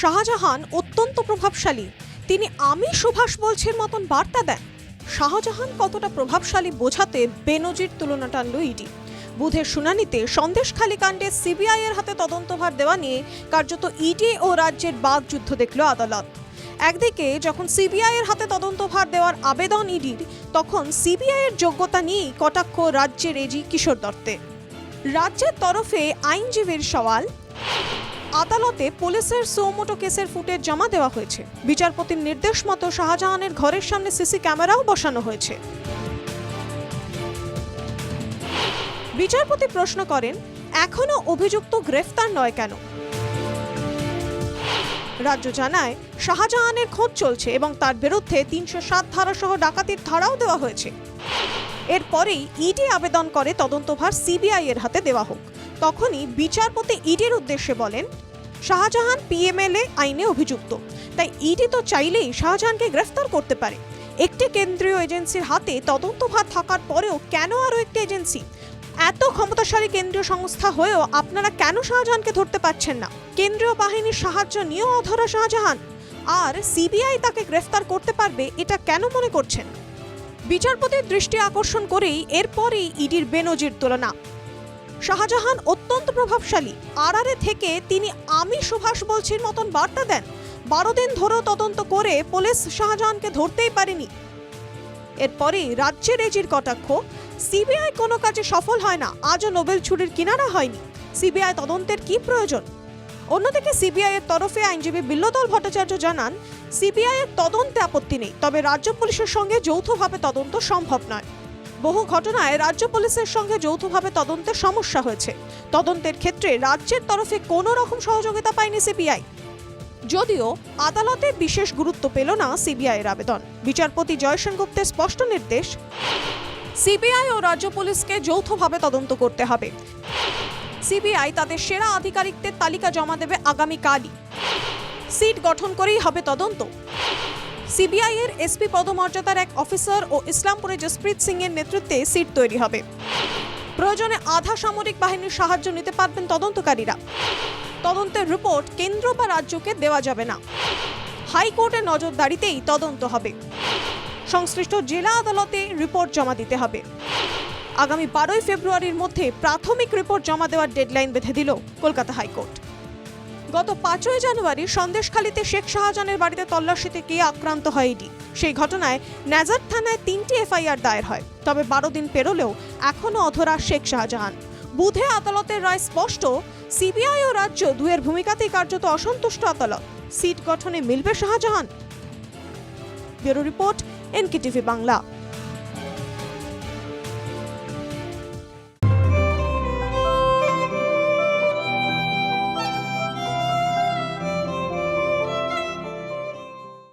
শাহজাহান অত্যন্ত প্রভাবশালী। তিনি আমি সুভাষ বলছির মতন বার্তা দেন। শাহজাহান কতটা প্রভাবশালী বোঝাতে বেনজির তুলনা টানল ইডি। বুধের শুনানিতে সন্দেশখালী কাণ্ডে সিবিআই এর হাতে তদন্তভার দেওয়া নিয়ে কার্যত ইডি ও রাজ্যের বাকযুদ্ধ দেখল আদালত। একদিকে যখন সিবিআই এর হাতে তদন্তভার দেওয়ার আবেদন ইডির, তখন সিবিআই এর যোগ্যতা নিয়েই কটাক্ষ রাজ্যের এজি কিশোর দত্তের। রাজ্যের তরফে আইনজীবীর সওয়াল, আদালতে পুলিশের সুমোটো কেসের ফুটেজ জমা দেওয়া হয়েছে। বিচারপতির নির্দেশ মতো শাহজাহানের ঘরের সামনে সিসি ক্যামেরাও বসানো হয়েছে। বিচারপতি প্রশ্ন করেন, এখনো অভিযুক্ত গ্রেফতার নয় কেন? রাজ্য জানায়, শাহজাহানের খোঁজ চলছে এবং তার বিরুদ্ধে ৩০৭ ধারা সহ ডাকাতির ধারাও দেওয়া হয়েছে। এরপরেই ইডি আবেদন করে তদন্তভার সিবিআই এর হাতে দেওয়া হোক। তখনই বিচারপতি ইডির উদ্দেশ্যে বলেন, শাহজাহান পিএমএলএ আইনে অভিযুক্ত, তাই ইডি তো চাইলেই শাহজাহানকে গ্রেফতার করতে পারে। একটি কেন্দ্রীয় এজেন্সির হাতে তদন্তভার থাকার পরেও কেন আরও একটি এজেন্সি? এত ক্ষমতাশালী কেন্দ্রীয় সংস্থা হয়েও আপনারা কেন শাহজাহানকে ধরতে পারছেন না? কেন্দ্রীয় বাহিনীর সাহায্য নিয়েও অধরা শাহজাহান, আর সিবিআই তাকে গ্রেফতার করতে পারবে এটা কেন মনে করছেন? বিচারপতির দৃষ্টি আকর্ষণ করেই এরপরেই ইডির বেনজির তুলনা। শাহজাহান অত্যন্ত প্রভাবশালী। আড়ারে থেকে তিনি আমি সুভাষ বলছির মতন বার্তা দেন। 12 দিন ধরেও তদন্ত করে পুলিশ শাহজাহানকে ধরতেই পারেনি। এরপরে রাজ্যের এজির কটাক্ষ, সিবিআই কোনো কাজে সফল হয় না, আজও নোবেল ছুরির কিনারা হয়নি। সিবিআই তদন্তের কি প্রয়োজন? অন্যদিকে সিবিআই এর তরফে আইনজীবী বিল্লদল ভট্টাচার্য জানান, সিবিআই এর তদন্তে আপত্তি নেই, তবে রাজ্য পুলিশের সঙ্গে যৌথভাবে তদন্ত সম্ভব নয়। বহু ঘটনায় রাজ্য পুলিশের সঙ্গে যৌথভাবে তদন্তের সমস্যা হয়েছে। তদন্তের ক্ষেত্রে রাজ্যের তরফে কোনো রকম সহযোগিতা পায়নি সিবিআই। যদিও আদালতে বিশেষ গুরুত্ব পেল না সিবিআই এর আবেদন। বিচারপতি জয় সেনগুপ্তের স্পষ্ট নির্দেশ, সিবিআই ও রাজ্য পুলিশকে যৌথভাবে তদন্ত করতে হবে। সিবিআই তাদের সেরা আধিকারিকদের তালিকা জমা দেবে আগামীকালই। সিট গঠন করেই হবে তদন্ত। সিবিআই এর এসপি পদমর্যাদার এক অফিসার ও ইসলামপুরে জসপ্রীত সিং এর নেতৃত্বে সিট তৈরি হবে। প্রয়োজনে আধা সামরিক বাহিনীর সাহায্য নিতে পারবেন তদন্তকারীরা। তদন্তের রিপোর্ট কেন্দ্র বা রাজ্যকে দেওয়া যাবে না। হাইকোর্টের নজরদারিতেই তদন্ত হবে। সংশ্লিষ্ট জেলা আদালতে রিপোর্ট জমা দিতে হবে। আগামী 12 ফেব্রুয়ারির মধ্যে প্রাথমিক রিপোর্ট জমা দেওয়ার ডেডলাইন বেঁধে দিল কলকাতা হাইকোর্ট। গত 5 জানুয়ারি সন্দেশখালীতে শেখ শাহজাহানের বাড়িতে তল্লাশিতে গিয়ে আক্রান্ত হয় ইডি। সেই ঘটনায় নাজার থানায় 3টি এফআইআর দায়ের হয়। তবে 12 দিন পেরোলেও এখনো অধরা শেখ শাহজাহান। বুধে আদালতের রায় স্পষ্ট, সিবিআই ও রাজ্য দুয়ের ভূমিকাতেই কার্যত অসন্তুষ্ট আদালত। সিট গঠনে মিলবে Shahjahan? Bureau report, NKTV Bangla.